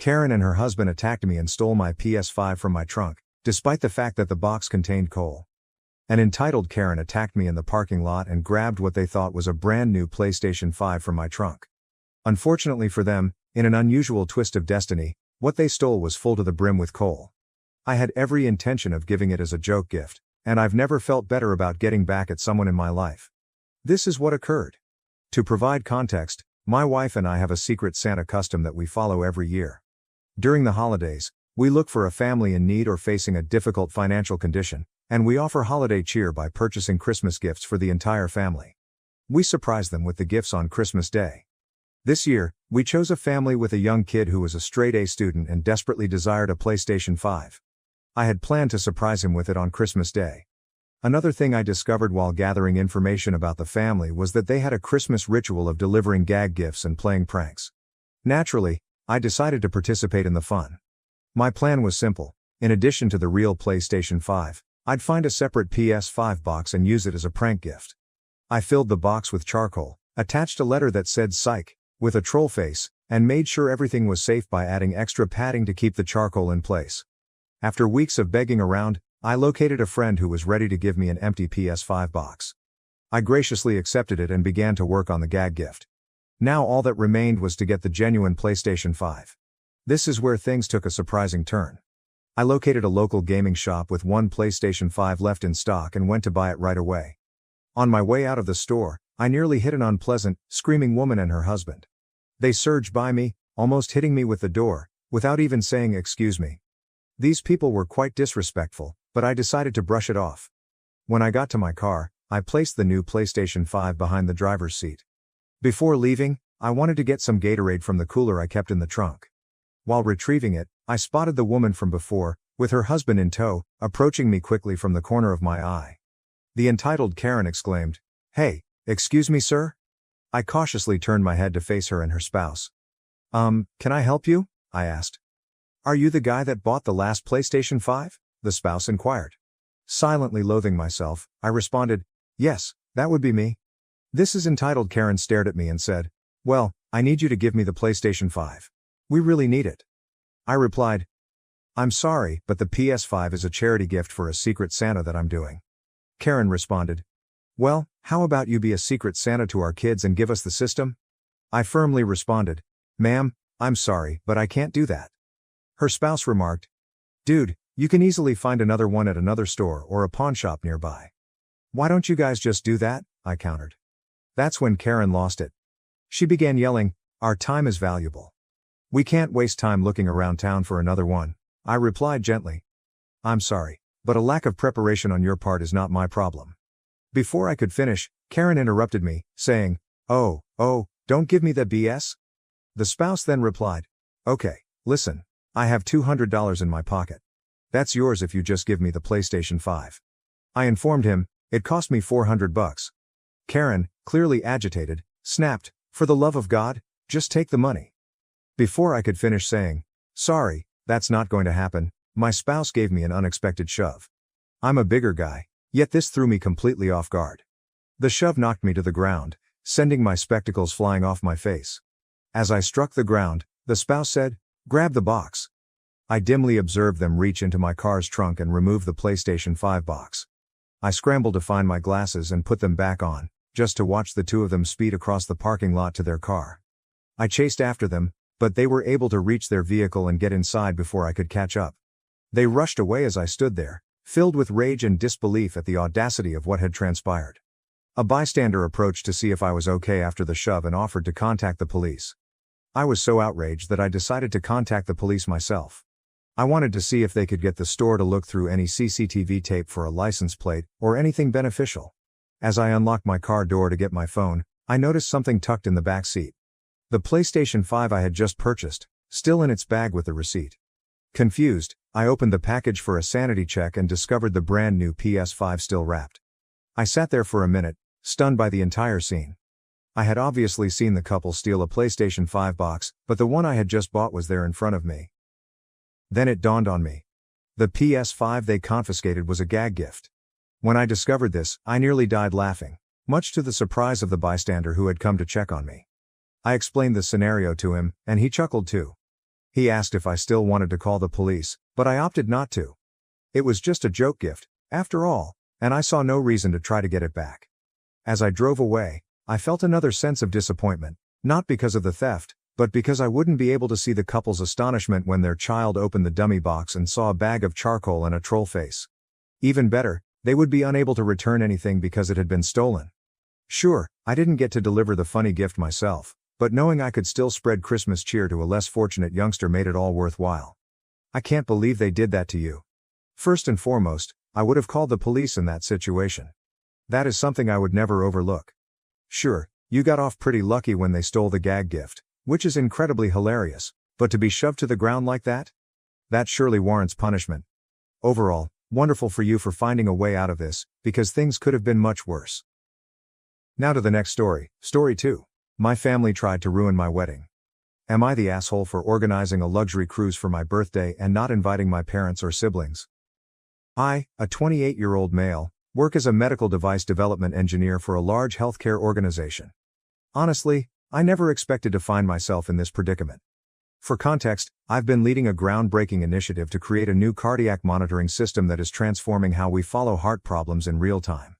Karen and her husband attacked me and stole my PS5 from my trunk, despite the fact that the box contained coal. An entitled Karen attacked me in the parking lot and grabbed what they thought was a brand new PlayStation 5 from my trunk. Unfortunately for them, in an unusual twist of destiny, what they stole was full to the brim with coal. I had every intention of giving it as a joke gift, and I've never felt better about getting back at someone in my life. This is what occurred. To provide context, my wife and I have a secret Santa custom that we follow every year. During the holidays, we look for a family in need or facing a difficult financial condition, and we offer holiday cheer by purchasing Christmas gifts for the entire family. We surprise them with the gifts on Christmas Day. This year, we chose a family with a young kid who was a straight-A student and desperately desired a PlayStation 5. I had planned to surprise him with it on Christmas Day. Another thing I discovered while gathering information about the family was that they had a Christmas ritual of delivering gag gifts and playing pranks. Naturally, I decided to participate in the fun. My plan was simple. In addition to the real PlayStation 5, I'd find a separate PS5 box and use it as a prank gift. I filled the box with charcoal, attached a letter that said "Psych" with a troll face, and made sure everything was safe by adding extra padding to keep the charcoal in place. After weeks of begging around, I located a friend who was ready to give me an empty PS5 box. I graciously accepted it and began to work on the gag gift. Now all that remained was to get the genuine PlayStation 5. This is where things took a surprising turn. I located a local gaming shop with one PlayStation 5 left in stock and went to buy it right away. On my way out of the store, I nearly hit an unpleasant, screaming woman and her husband. They surged by me, almost hitting me with the door, without even saying "excuse me." These people were quite disrespectful, but I decided to brush it off. When I got to my car, I placed the new PlayStation 5 behind the driver's seat. Before leaving, I wanted to get some Gatorade from the cooler I kept in the trunk. While retrieving it, I spotted the woman from before, with her husband in tow, approaching me quickly from the corner of my eye. The entitled Karen exclaimed, "Hey, excuse me, sir?" I cautiously turned my head to face her and her spouse. Can I help you?" I asked. "Are you the guy that bought the last PlayStation 5? The spouse inquired. Silently loathing myself, I responded, "Yes, that would be me." This is entitled Karen stared at me and said, "Well, I need you to give me the PlayStation 5. We really need it." I replied, "I'm sorry, but the PS5 is a charity gift for a secret Santa that I'm doing." Karen responded, "Well, how about you be a secret Santa to our kids and give us the system?" I firmly responded, "Ma'am, I'm sorry, but I can't do that." Her spouse remarked, "Dude, you can easily find another one at another store or a pawn shop nearby." "Why don't you guys just do that?" I countered. That's when Karen lost it. She began yelling, "Our time is valuable. We can't waste time looking around town for another one." I replied gently, "I'm sorry, but a lack of preparation on your part is not my problem." Before I could finish, Karen interrupted me, saying, Oh, don't give me the BS." The spouse then replied, "Okay, listen, I have $200 in my pocket. That's yours if you just give me the PlayStation 5. I informed him, "It cost me $400. Karen, clearly agitated, snapped, "For the love of God, just take the money." Before I could finish saying, "Sorry, that's not going to happen," my spouse gave me an unexpected shove. I'm a bigger guy, yet this threw me completely off guard. The shove knocked me to the ground, sending my spectacles flying off my face. As I struck the ground, the spouse said, "Grab the box." I dimly observed them reach into my car's trunk and remove the PlayStation 5 box. I scrambled to find my glasses and put them back on, just to watch the two of them speed across the parking lot to their car. I chased after them, but they were able to reach their vehicle and get inside before I could catch up. They rushed away as I stood there, filled with rage and disbelief at the audacity of what had transpired. A bystander approached to see if I was okay after the shove and offered to contact the police. I was so outraged that I decided to contact the police myself. I wanted to see if they could get the store to look through any CCTV tape for a license plate or anything beneficial. As I unlocked my car door to get my phone, I noticed something tucked in the back seat. The PlayStation 5 I had just purchased, still in its bag with the receipt. Confused, I opened the package for a sanity check and discovered the brand new PS5 still wrapped. I sat there for a minute, stunned by the entire scene. I had obviously seen the couple steal a PlayStation 5 box, but the one I had just bought was there in front of me. Then it dawned on me. The PS5 they confiscated was a gag gift. When I discovered this, I nearly died laughing, much to the surprise of the bystander who had come to check on me. I explained the scenario to him, and he chuckled too. He asked if I still wanted to call the police, but I opted not to. It was just a joke gift, after all, and I saw no reason to try to get it back. As I drove away, I felt another sense of disappointment, not because of the theft, but because I wouldn't be able to see the couple's astonishment when their child opened the dummy box and saw a bag of charcoal and a troll face. Even better, they would be unable to return anything because it had been stolen. Sure, I didn't get to deliver the funny gift myself, but knowing I could still spread Christmas cheer to a less fortunate youngster made it all worthwhile. I can't believe they did that to you. First and foremost, I would have called the police in that situation. That is something I would never overlook. Sure, you got off pretty lucky when they stole the gag gift, which is incredibly hilarious, but to be shoved to the ground like that? That surely warrants punishment. Overall, wonderful for you for finding a way out of this, because things could have been much worse. Now to the next story, story 2. My family tried to ruin my wedding. Am I the asshole for organizing a luxury cruise for my birthday and not inviting my parents or siblings? I, a 28-year-old male, work as a medical device development engineer for a large healthcare organization. Honestly, I never expected to find myself in this predicament. For context, I've been leading a groundbreaking initiative to create a new cardiac monitoring system that is transforming how we follow heart problems in real time.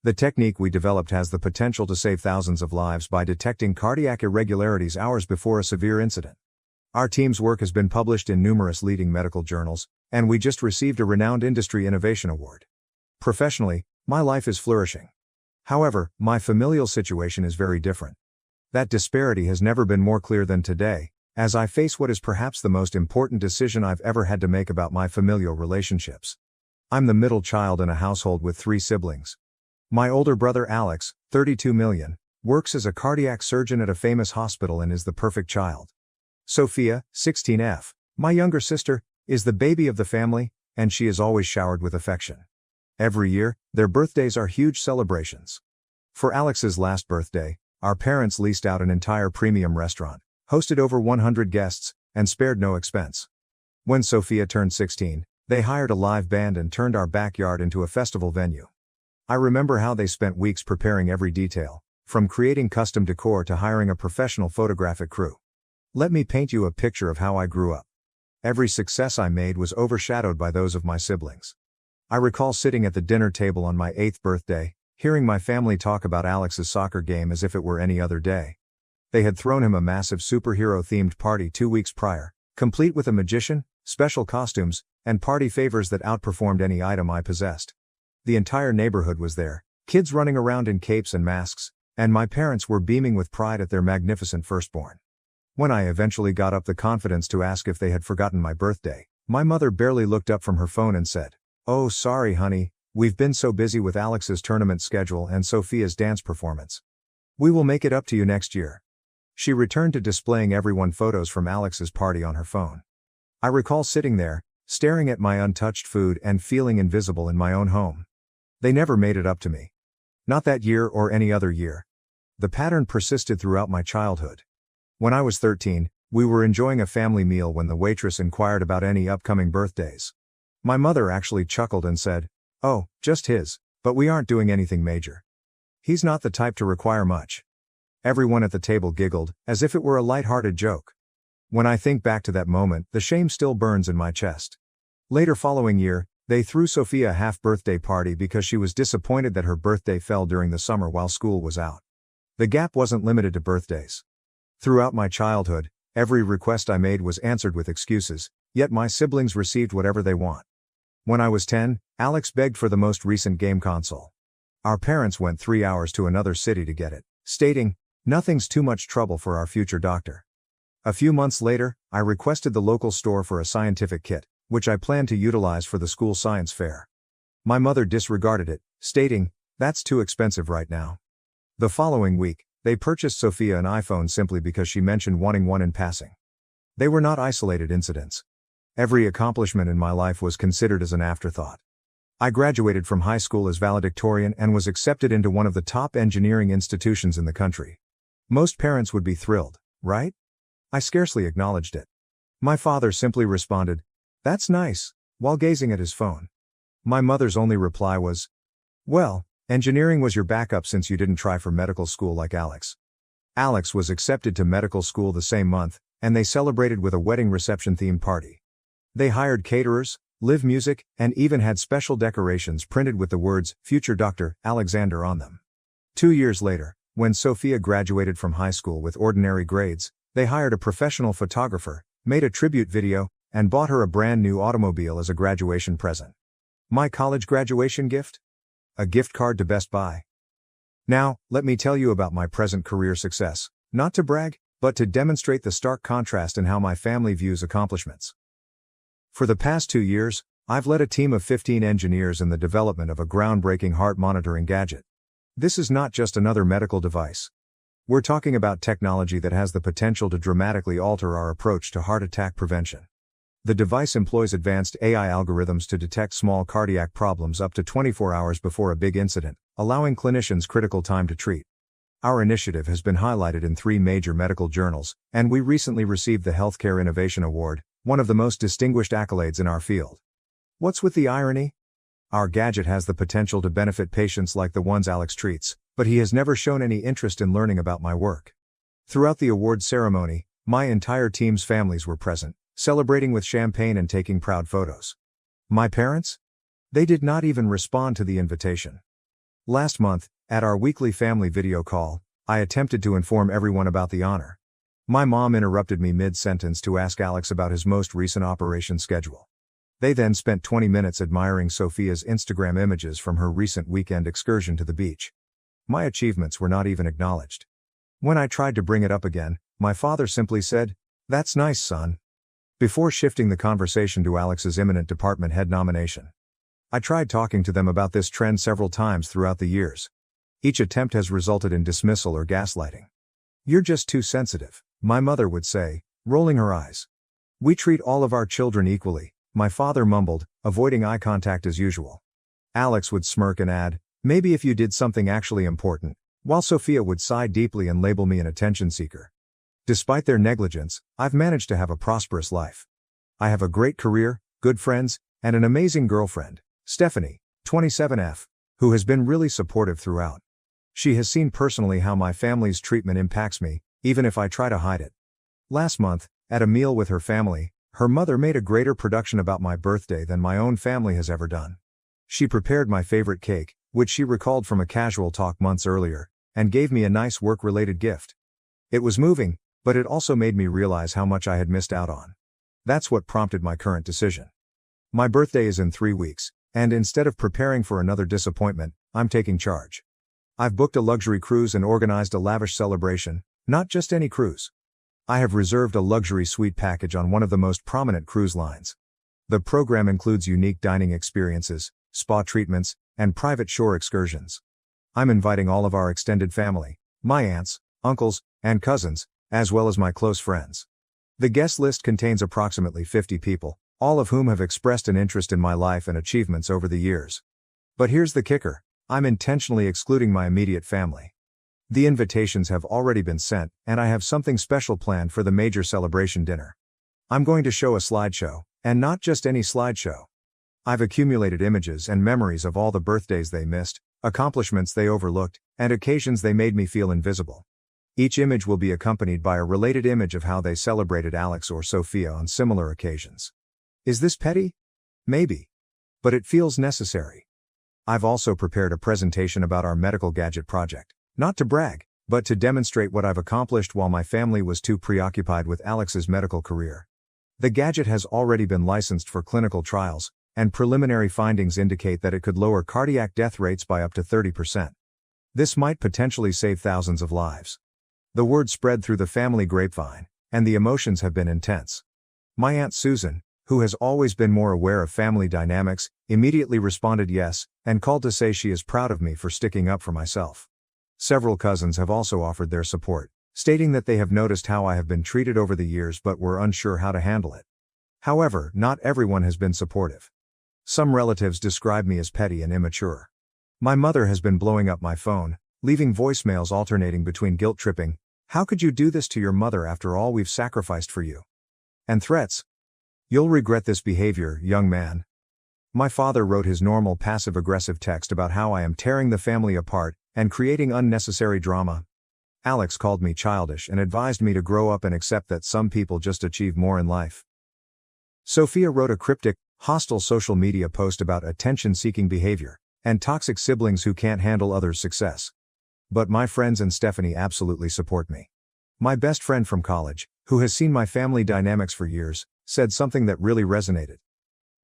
The technique we developed has the potential to save thousands of lives by detecting cardiac irregularities hours before a severe incident. Our team's work has been published in numerous leading medical journals, and we just received a renowned industry innovation award. Professionally, my life is flourishing. However, my familial situation is very different. That disparity has never been more clear than today, as I face what is perhaps the most important decision I've ever had to make about my familial relationships. I'm the middle child in a household with 3 siblings. My older brother Alex, 32 million, works as a cardiac surgeon at a famous hospital and is the perfect child. Sophia, 16F, my younger sister, is the baby of the family, and she is always showered with affection. Every year, their birthdays are huge celebrations. For Alex's last birthday, our parents leased out an entire premium restaurant, hosted over 100 guests, and spared no expense. When Sophia turned 16, they hired a live band and turned our backyard into a festival venue. I remember how they spent weeks preparing every detail, from creating custom decor to hiring a professional photographic crew. Let me paint you a picture of how I grew up. Every success I made was overshadowed by those of my siblings. I recall sitting at the dinner table on my 8th birthday, hearing my family talk about Alex's soccer game as if it were any other day. They had thrown him a massive superhero-themed party 2 weeks prior, complete with a magician, special costumes, and party favors that outperformed any item I possessed. The entire neighborhood was there, kids running around in capes and masks, and my parents were beaming with pride at their magnificent firstborn. When I eventually got up the confidence to ask if they had forgotten my birthday, my mother barely looked up from her phone and said, "Oh, sorry honey, we've been so busy with Alex's tournament schedule and Sophia's dance performance. We will make it up to you next year." She returned to displaying everyone photos from Alex's party on her phone. I recall sitting there, staring at my untouched food and feeling invisible in my own home. They never made it up to me. Not that year or any other year. The pattern persisted throughout my childhood. When I was 13, we were enjoying a family meal when the waitress inquired about any upcoming birthdays. My mother actually chuckled and said, "Oh, just his, but we aren't doing anything major. He's not the type to require much." Everyone at the table giggled, as if it were a light-hearted joke. When I think back to that moment, the shame still burns in my chest. Later following year, they threw Sophia a half-birthday party because she was disappointed that her birthday fell during the summer while school was out. The gap wasn't limited to birthdays. Throughout my childhood, every request I made was answered with excuses, yet my siblings received whatever they want. When I was 10, Alex begged for the most recent game console. Our parents went 3 hours to another city to get it, stating, "Nothing's too much trouble for our future doctor." A few months later, I requested the local store for a scientific kit, which I planned to utilize for the school science fair. My mother disregarded it, stating, "That's too expensive right now." The following week, they purchased Sophia an iPhone simply because she mentioned wanting one in passing. They were not isolated incidents. Every accomplishment in my life was considered as an afterthought. I graduated from high school as valedictorian and was accepted into one of the top engineering institutions in the country. Most parents would be thrilled, right? I scarcely acknowledged it. My father simply responded, "That's nice," while gazing at his phone. My mother's only reply was, "Well, engineering was your backup since you didn't try for medical school like Alex." Alex was accepted to medical school the same month, and they celebrated with a wedding reception-themed party. They hired caterers, live music, and even had special decorations printed with the words, "Future Dr. Alexander" on them. 2 years later, when Sophia graduated from high school with ordinary grades, they hired a professional photographer, made a tribute video, and bought her a brand new automobile as a graduation present. My college graduation gift? A gift card to Best Buy. Now, let me tell you about my present career success, not to brag, but to demonstrate the stark contrast in how my family views accomplishments. For the past 2 years, I've led a team of 15 engineers in the development of a groundbreaking heart monitoring gadget. This is not just another medical device. We're talking about technology that has the potential to dramatically alter our approach to heart attack prevention. The device employs advanced AI algorithms to detect small cardiac problems up to 24 hours before a big incident, allowing clinicians critical time to treat. Our initiative has been highlighted in 3 major medical journals, and we recently received the Healthcare Innovation Award, one of the most distinguished accolades in our field. What's with the irony? Our gadget has the potential to benefit patients like the ones Alex treats, but he has never shown any interest in learning about my work. Throughout the award ceremony, my entire team's families were present, celebrating with champagne and taking proud photos. My parents? They did not even respond to the invitation. Last month, at our weekly family video call, I attempted to inform everyone about the honor. My mom interrupted me mid-sentence to ask Alex about his most recent operation schedule. They then spent 20 minutes admiring Sophia's Instagram images from her recent weekend excursion to the beach. My achievements were not even acknowledged. When I tried to bring it up again, my father simply said, "That's nice, son," before shifting the conversation to Alex's imminent department head nomination. I tried talking to them about this trend several times throughout the years. Each attempt has resulted in dismissal or gaslighting. "You're just too sensitive," my mother would say, rolling her eyes. "We treat all of our children equally," my father mumbled, avoiding eye contact as usual. Alex would smirk and add, "Maybe if you did something actually important," while Sophia would sigh deeply and label me an attention seeker. Despite their negligence, I've managed to have a prosperous life. I have a great career, good friends, and an amazing girlfriend, Stephanie, 27F, who has been really supportive throughout. She has seen personally how my family's treatment impacts me, even if I try to hide it. Last month, at a meal with her family, her mother made a greater production about my birthday than my own family has ever done. She prepared my favorite cake, which she recalled from a casual talk months earlier, and gave me a nice work-related gift. It was moving, but it also made me realize how much I had missed out on. That's what prompted my current decision. My birthday is in 3 weeks, and instead of preparing for another disappointment, I'm taking charge. I've booked a luxury cruise and organized a lavish celebration, not just any cruise. I have reserved a luxury suite package on one of the most prominent cruise lines. The program includes unique dining experiences, spa treatments, and private shore excursions. I'm inviting all of our extended family, my aunts, uncles, and cousins, as well as my close friends. The guest list contains approximately 50 people, all of whom have expressed an interest in my life and achievements over the years. But here's the kicker. I'm intentionally excluding my immediate family. The invitations have already been sent, and I have something special planned for the major celebration dinner. I'm going to show a slideshow, and not just any slideshow. I've accumulated images and memories of all the birthdays they missed, accomplishments they overlooked, and occasions they made me feel invisible. Each image will be accompanied by a related image of how they celebrated Alex or Sophia on similar occasions. Is this petty? Maybe. But it feels necessary. I've also prepared a presentation about our medical gadget project, not to brag, but to demonstrate what I've accomplished while my family was too preoccupied with Alex's medical career. The gadget has already been licensed for clinical trials, and preliminary findings indicate that it could lower cardiac death rates by up to 30%. This might potentially save thousands of lives. The word spread through the family grapevine, and the emotions have been intense. My Aunt Susan, who has always been more aware of family dynamics, immediately responded yes, and called to say she is proud of me for sticking up for myself. Several cousins have also offered their support, stating that they have noticed how I have been treated over the years but were unsure how to handle it. However, not everyone has been supportive. Some relatives describe me as petty and immature. My mother has been blowing up my phone, leaving voicemails alternating between guilt-tripping, "How could you do this to your mother after all we've sacrificed for you?" and threats. "You'll regret this behavior, young man." My father wrote his normal passive-aggressive text about how I am tearing the family apart and creating unnecessary drama. Alex called me childish and advised me to grow up and accept that some people just achieve more in life. Sophia wrote a cryptic, hostile social media post about attention-seeking behavior and toxic siblings who can't handle others' success. But my friends and Stephanie absolutely support me. My best friend from college, who has seen my family dynamics for years, said something that really resonated.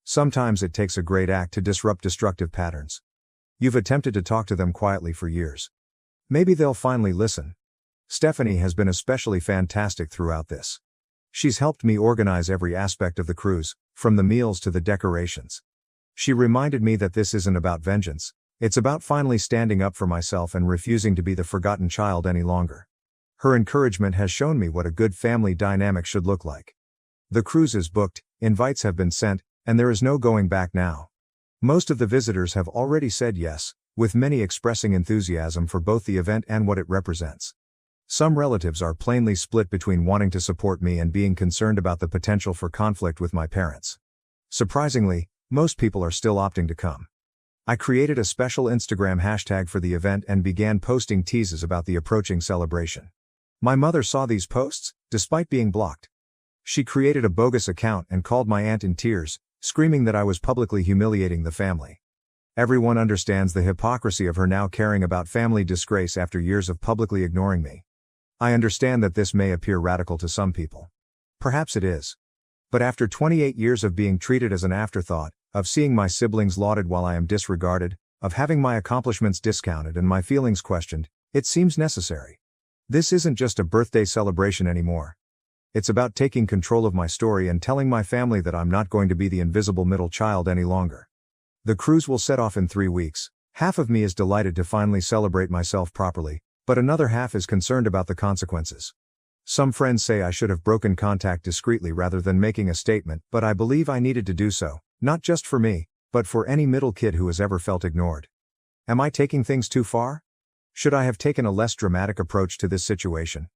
Sometimes it takes a great act to disrupt destructive patterns. You've attempted to talk to them quietly for years. Maybe they'll finally listen. Stephanie has been especially fantastic throughout this. She's helped me organize every aspect of the cruise, from the meals to the decorations. She reminded me that this isn't about vengeance, it's about finally standing up for myself and refusing to be the forgotten child any longer. Her encouragement has shown me what a good family dynamic should look like. The cruise is booked, invites have been sent, and there is no going back now. Most of the visitors have already said yes, with many expressing enthusiasm for both the event and what it represents. Some relatives are plainly split between wanting to support me and being concerned about the potential for conflict with my parents. Surprisingly, most people are still opting to come. I created a special Instagram hashtag for the event and began posting teases about the approaching celebration. My mother saw these posts, despite being blocked. She created a bogus account and called my aunt in tears, screaming that I was publicly humiliating the family. Everyone understands the hypocrisy of her now caring about family disgrace after years of publicly ignoring me. I understand that this may appear radical to some people. Perhaps it is. But after 28 years of being treated as an afterthought, of seeing my siblings lauded while I am disregarded, of having my accomplishments discounted and my feelings questioned, it seems necessary. This isn't just a birthday celebration anymore. It's about taking control of my story and telling my family that I'm not going to be the invisible middle child any longer. The cruise will set off in 3 weeks. Half of me is delighted to finally celebrate myself properly, but another half is concerned about the consequences. Some friends say I should have broken contact discreetly rather than making a statement, but I believe I needed to do so, not just for me, but for any middle kid who has ever felt ignored. Am I taking things too far? Should I have taken a less dramatic approach to this situation?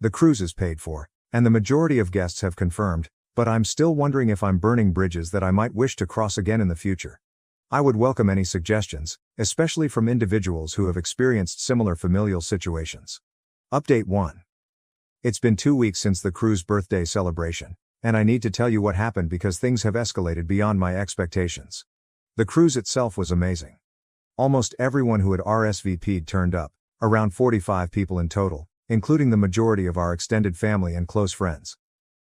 The cruise is paid for, and the majority of guests have confirmed, but I'm still wondering if I'm burning bridges that I might wish to cross again in the future. I would welcome any suggestions, especially from individuals who have experienced similar familial situations. Update 1. It's been 2 weeks since the cruise birthday celebration, and I need to tell you what happened because things have escalated beyond my expectations. The cruise itself was amazing. Almost everyone who had RSVP'd turned up, around 45 people in total, including the majority of our extended family and close friends.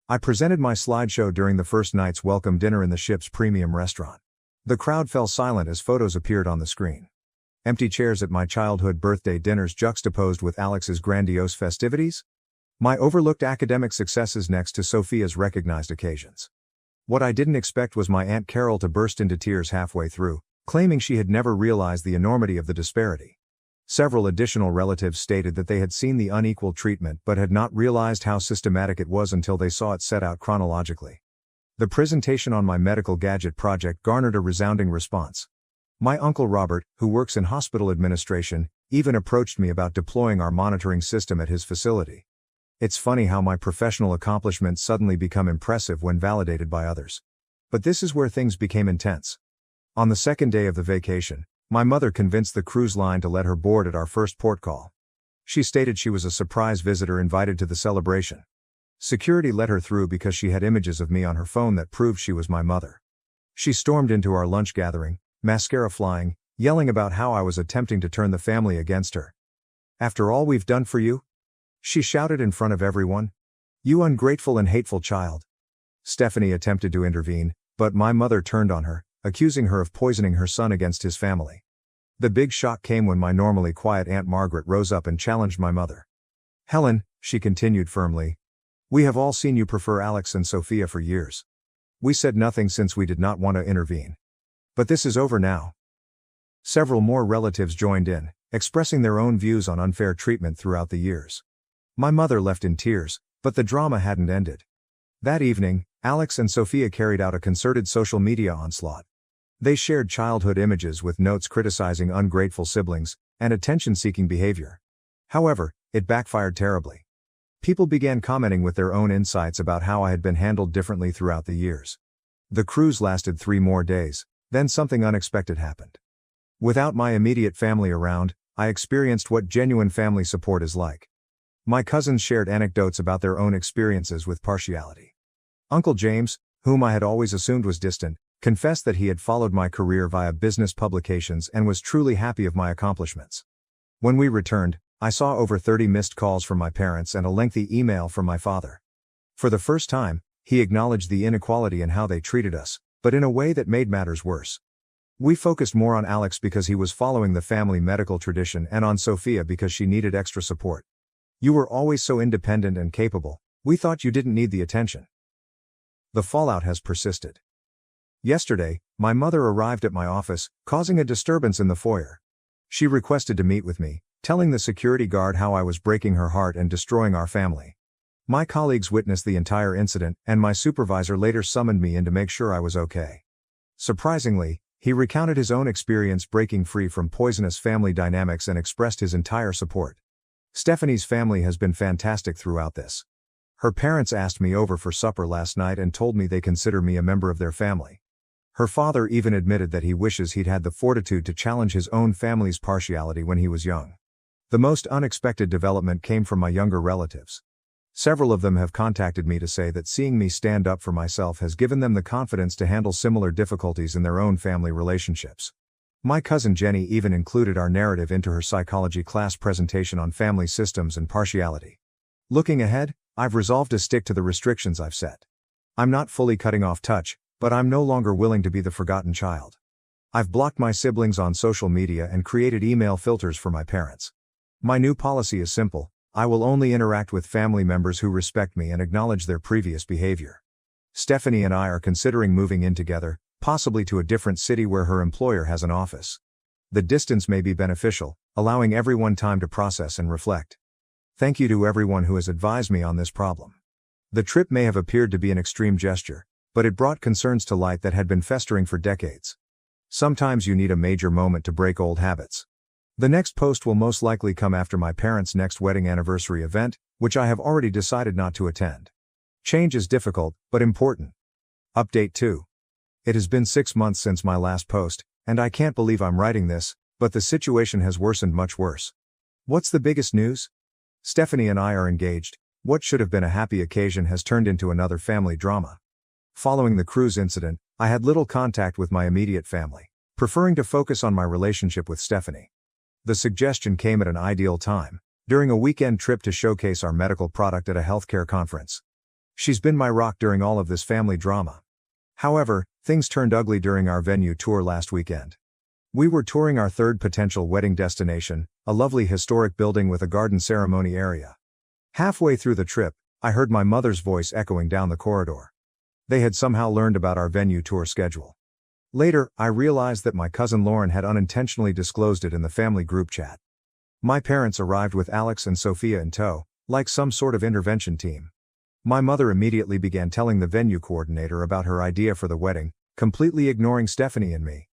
I presented my slideshow during the first night's welcome dinner in the ship's premium restaurant. The crowd fell silent as photos appeared on the screen. Empty chairs at my childhood birthday dinners juxtaposed with Alex's grandiose festivities. My overlooked academic successes next to Sophia's recognized occasions. What I didn't expect was my Aunt Carol to burst into tears halfway through, claiming she had never realized the enormity of the disparity. Several additional relatives stated that they had seen the unequal treatment but had not realized how systematic it was until they saw it set out chronologically. The presentation on my medical gadget project garnered a resounding response. My uncle Robert, who works in hospital administration, even approached me about deploying our monitoring system at his facility. It's funny how my professional accomplishments suddenly become impressive when validated by others. But this is where things became intense. On the second day of the vacation, my mother convinced the cruise line to let her board at our first port call. She stated she was a surprise visitor invited to the celebration. Security let her through because she had images of me on her phone that proved she was my mother. She stormed into our lunch gathering, mascara flying, yelling about how I was attempting to turn the family against her. "After all we've done for you?" she shouted in front of everyone. "You ungrateful and hateful child." Stephanie attempted to intervene, but my mother turned on her, accusing her of poisoning her son against his family. The big shock came when my normally quiet Aunt Margaret rose up and challenged my mother. "Helen," she continued firmly, "we have all seen you prefer Alex and Sophia for years. We said nothing since we did not want to intervene. But this is over now." Several more relatives joined in, expressing their own views on unfair treatment throughout the years. My mother left in tears, but the drama hadn't ended. That evening, Alex and Sophia carried out a concerted social media onslaught. They shared childhood images with notes criticizing ungrateful siblings and attention-seeking behavior. However, it backfired terribly. People began commenting with their own insights about how I had been handled differently throughout the years. The cruise lasted 3 more days, then something unexpected happened. Without my immediate family around, I experienced what genuine family support is like. My cousins shared anecdotes about their own experiences with partiality. Uncle James, whom I had always assumed was distant, confessed that he had followed my career via business publications and was truly happy of my accomplishments. When we returned, I saw over 30 missed calls from my parents and a lengthy email from my father. For the first time, he acknowledged the inequality in how they treated us, but in a way that made matters worse. We focused more on Alex because he was following the family medical tradition and on Sophia because she needed extra support. You were always so independent and capable, we thought you didn't need the attention. The fallout has persisted. Yesterday, my mother arrived at my office, causing a disturbance in the foyer. She requested to meet with me, telling the security guard how I was breaking her heart and destroying our family. My colleagues witnessed the entire incident, and my supervisor later summoned me in to make sure I was okay. Surprisingly, he recounted his own experience breaking free from poisonous family dynamics and expressed his entire support. Stephanie's family has been fantastic throughout this. Her parents asked me over for supper last night and told me they consider me a member of their family. Her father even admitted that he wishes he'd had the fortitude to challenge his own family's partiality when he was young. The most unexpected development came from my younger relatives. Several of them have contacted me to say that seeing me stand up for myself has given them the confidence to handle similar difficulties in their own family relationships. My cousin Jenny even included our narrative into her psychology class presentation on family systems and partiality. Looking ahead, I've resolved to stick to the restrictions I've set. I'm not fully cutting off touch, but I'm no longer willing to be the forgotten child. I've blocked my siblings on social media and created email filters for my parents. My new policy is simple: I will only interact with family members who respect me and acknowledge their previous behavior. Stephanie and I are considering moving in together, possibly to a different city where her employer has an office. The distance may be beneficial, allowing everyone time to process and reflect. Thank you to everyone who has advised me on this problem. The trip may have appeared to be an extreme gesture, but it brought concerns to light that had been festering for decades. Sometimes you need a major moment to break old habits. The next post will most likely come after my parents' next wedding anniversary event, which I have already decided not to attend. Change is difficult, but important. Update 2. It has been 6 months since my last post, and I can't believe I'm writing this, but the situation has worsened much worse. What's the biggest news? Stephanie and I are engaged. What should have been a happy occasion has turned into another family drama. Following the cruise incident, I had little contact with my immediate family, preferring to focus on my relationship with Stephanie. The suggestion came at an ideal time, during a weekend trip to showcase our medical product at a healthcare conference. She's been my rock during all of this family drama. However, things turned ugly during our venue tour last weekend. We were touring our third potential wedding destination, a lovely historic building with a garden ceremony area. Halfway through the trip, I heard my mother's voice echoing down the corridor. They had somehow learned about our venue tour schedule. Later, I realized that my cousin Lauren had unintentionally disclosed it in the family group chat. My parents arrived with Alex and Sophia in tow, like some sort of intervention team. My mother immediately began telling the venue coordinator about her idea for the wedding, completely ignoring Stephanie and me.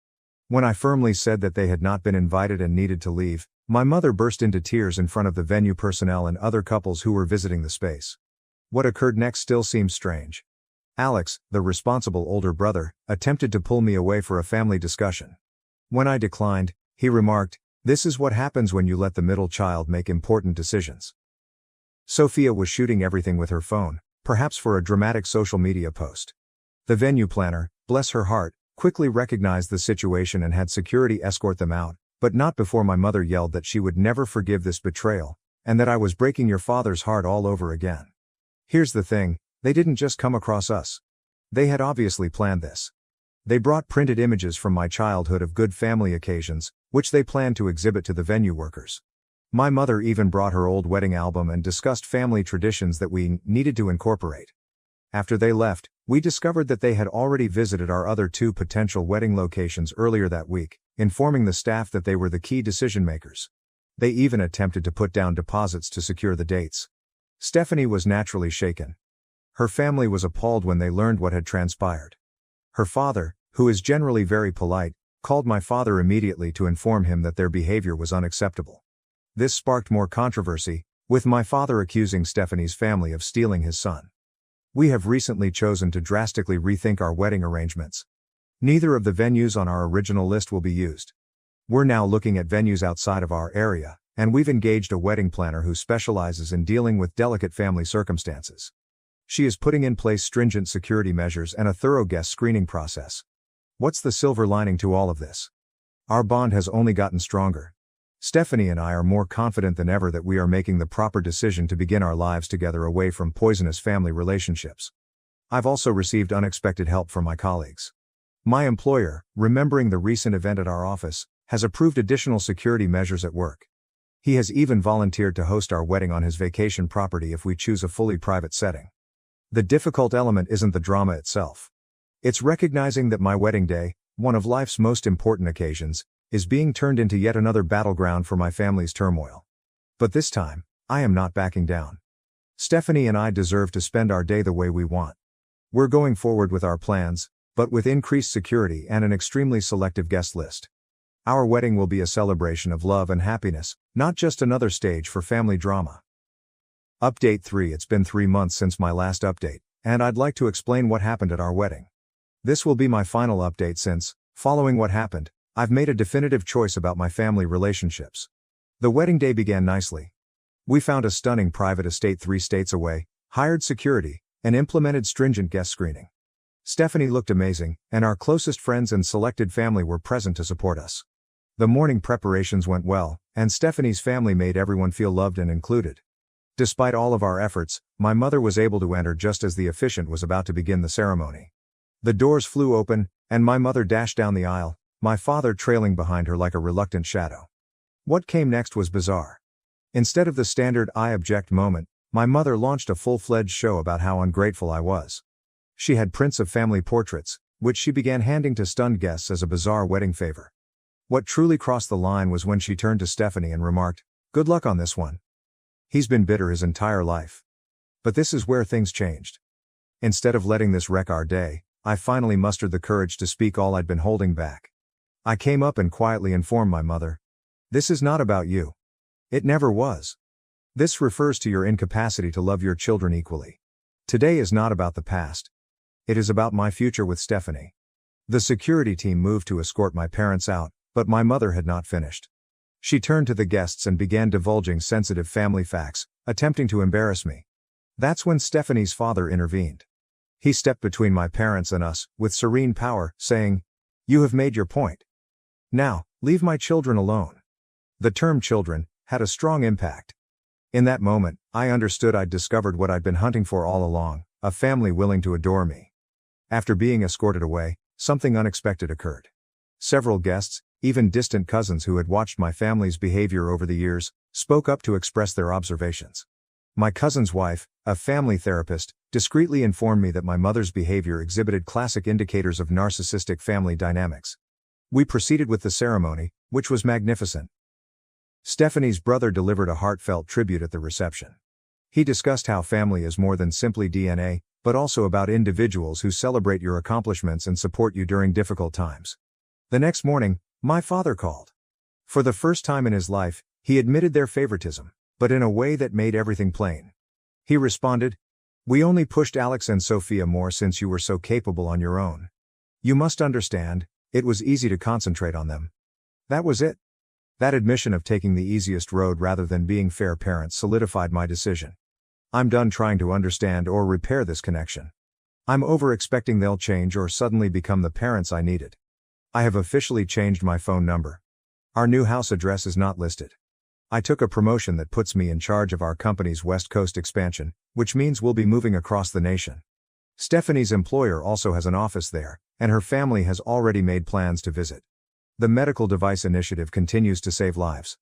When I firmly said that they had not been invited and needed to leave, my mother burst into tears in front of the venue personnel and other couples who were visiting the space. What occurred next still seems strange. Alex, the responsible older brother, attempted to pull me away for a family discussion. When I declined, he remarked, "This is what happens when you let the middle child make important decisions." Sophia was shooting everything with her phone, perhaps for a dramatic social media post. The venue planner, bless her heart, quickly recognized the situation and had security escort them out, but not before my mother yelled that she would never forgive this betrayal, and that I was breaking your father's heart all over again. Here's the thing, they didn't just come across us. They had obviously planned this. They brought printed images from my childhood of good family occasions, which they planned to exhibit to the venue workers. My mother even brought her old wedding album and discussed family traditions that we needed to incorporate. After they left, we discovered that they had already visited our other 2 potential wedding locations earlier that week, informing the staff that they were the key decision makers. They even attempted to put down deposits to secure the dates. Stephanie was naturally shaken. Her family was appalled when they learned what had transpired. Her father, who is generally very polite, called my father immediately to inform him that their behavior was unacceptable. This sparked more controversy, with my father accusing Stephanie's family of stealing his son. We have recently chosen to drastically rethink our wedding arrangements. Neither of the venues on our original list will be used. We're now looking at venues outside of our area, and we've engaged a wedding planner who specializes in dealing with delicate family circumstances. She is putting in place stringent security measures and a thorough guest screening process. What's the silver lining to all of this? Our bond has only gotten stronger. Stephanie and I are more confident than ever that we are making the proper decision to begin our lives together away from poisonous family relationships. I've also received unexpected help from my colleagues. My employer, remembering the recent event at our office, has approved additional security measures at work. He has even volunteered to host our wedding on his vacation property if we choose a fully private setting. The difficult element isn't the drama itself. It's recognizing that my wedding day, one of life's most important occasions, is being turned into yet another battleground for my family's turmoil. But this time, I am not backing down. Stephanie and I deserve to spend our day the way we want. We're going forward with our plans, but with increased security and an extremely selective guest list. Our wedding will be a celebration of love and happiness, not just another stage for family drama. Update 3. It's been 3 months since my last update, and I'd like to explain what happened at our wedding. This will be my final update since, following what happened, I've made a definitive choice about my family relationships. The wedding day began nicely. We found a stunning private estate 3 states away, hired security, and implemented stringent guest screening. Stephanie looked amazing, and our closest friends and selected family were present to support us. The morning preparations went well, and Stephanie's family made everyone feel loved and included. Despite all of our efforts, my mother was able to enter just as the officiant was about to begin the ceremony. The doors flew open, and my mother dashed down the aisle, my father trailing behind her like a reluctant shadow. What came next was bizarre. Instead of the standard "I object" moment, my mother launched a full-fledged show about how ungrateful I was. She had prints of family portraits, which she began handing to stunned guests as a bizarre wedding favor. What truly crossed the line was when she turned to Stephanie and remarked, "Good luck on this one. He's been bitter his entire life." But this is where things changed. Instead of letting this wreck our day, I finally mustered the courage to speak all I'd been holding back. I came up and quietly informed my mother. "This is not about you. It never was. This refers to your incapacity to love your children equally. Today is not about the past. It is about my future with Stephanie." The security team moved to escort my parents out, but my mother had not finished. She turned to the guests and began divulging sensitive family facts, attempting to embarrass me. That's when Stephanie's father intervened. He stepped between my parents and us, with serene power, saying, "You have made your point. Now, leave my children alone." The term "children" had a strong impact. In that moment, I understood I'd discovered what I'd been hunting for all along, a family willing to adore me. After being escorted away, something unexpected occurred. Several guests, even distant cousins who had watched my family's behavior over the years, spoke up to express their observations. My cousin's wife, a family therapist, discreetly informed me that my mother's behavior exhibited classic indicators of narcissistic family dynamics. We proceeded with the ceremony, which was magnificent. Stephanie's brother delivered a heartfelt tribute at the reception. He discussed how family is more than simply DNA, but also about individuals who celebrate your accomplishments and support you during difficult times. The next morning, my father called. For the first time in his life, he admitted their favoritism, but in a way that made everything plain. He responded, "We only pushed Alex and Sophia more since you were so capable on your own. You must understand, it was easy to concentrate on them." That was it. That admission of taking the easiest road rather than being fair parents solidified my decision. I'm done trying to understand or repair this connection. I'm over expecting they'll change or suddenly become the parents I needed. I have officially changed my phone number. Our new house address is not listed. I took a promotion that puts me in charge of our company's West Coast expansion, which means we'll be moving across the nation. Stephanie's employer also has an office there, and her family has already made plans to visit. The medical device initiative continues to save lives.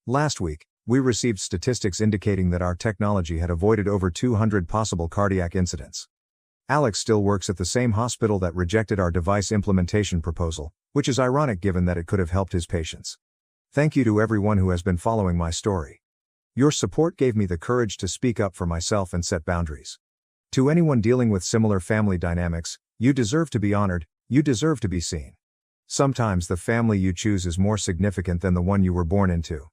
Last week, we received statistics indicating that our technology had avoided over 200 possible cardiac incidents. Alex still works at the same hospital that rejected our device implementation proposal, which is ironic given that it could have helped his patients. Thank you to everyone who has been following my story. Your support gave me the courage to speak up for myself and set boundaries. To anyone dealing with similar family dynamics, you deserve to be honored, you deserve to be seen. Sometimes the family you choose is more significant than the one you were born into.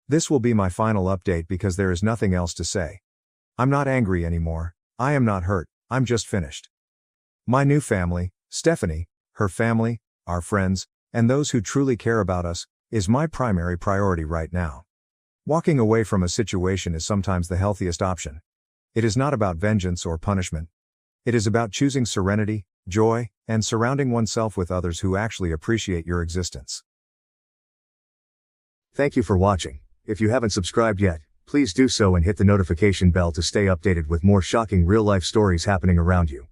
This will be my final update because there is nothing else to say. I'm not angry anymore, I am not hurt, I'm just finished. My new family, Stephanie, her family, our friends, and those who truly care about us, is my primary priority right now. Walking away from a situation is sometimes the healthiest option. It is not about vengeance or punishment. It is about choosing serenity, joy, and surrounding oneself with others who actually appreciate your existence. Thank you for watching. If you haven't subscribed yet, please do so and hit the notification bell to stay updated with more shocking real-life stories happening around you.